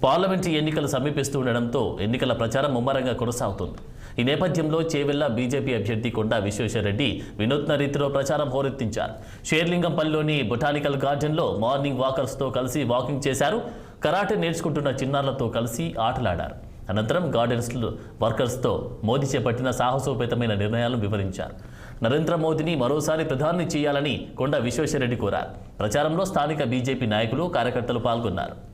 Parliament ఎన్నికలు సమీపిస్తుండటంతో ఎన్నికల ప్రచారం ముమ్మరంగా కొనసాగుతుంది. ఈ నేపథ్యంలో చేవెళ్ల బీజేపీ అభ్యర్థి కొండా విశ్వేశ్వరరెడ్డి వినూత్న రీతిలో ప్రచారం హోరెత్తించారు. షేర్లింగంపల్లిలోని బొటానికల్ గార్డెన్లో మార్నింగ్ వాకర్స్తో కలిసి వాకింగ్ చేశారు. కరాటే నేర్చుకుంటున్న చిన్నారులతో కలిసి ఆటలాడారు. అనంతరం గార్డెన్స్ వర్కర్స్తో మోదీ చేపట్టిన సాహసోపేతమైన నిర్ణయాలను వివరించారు. నరేంద్ర మోదీని మరోసారి ప్రధాని చేయాలని కొండా విశ్వేశ్వరరెడ్డి కోరారు. ప్రచారంలో స్థానిక బీజేపీ నాయకులు, కార్యకర్తలు పాల్గొన్నారు.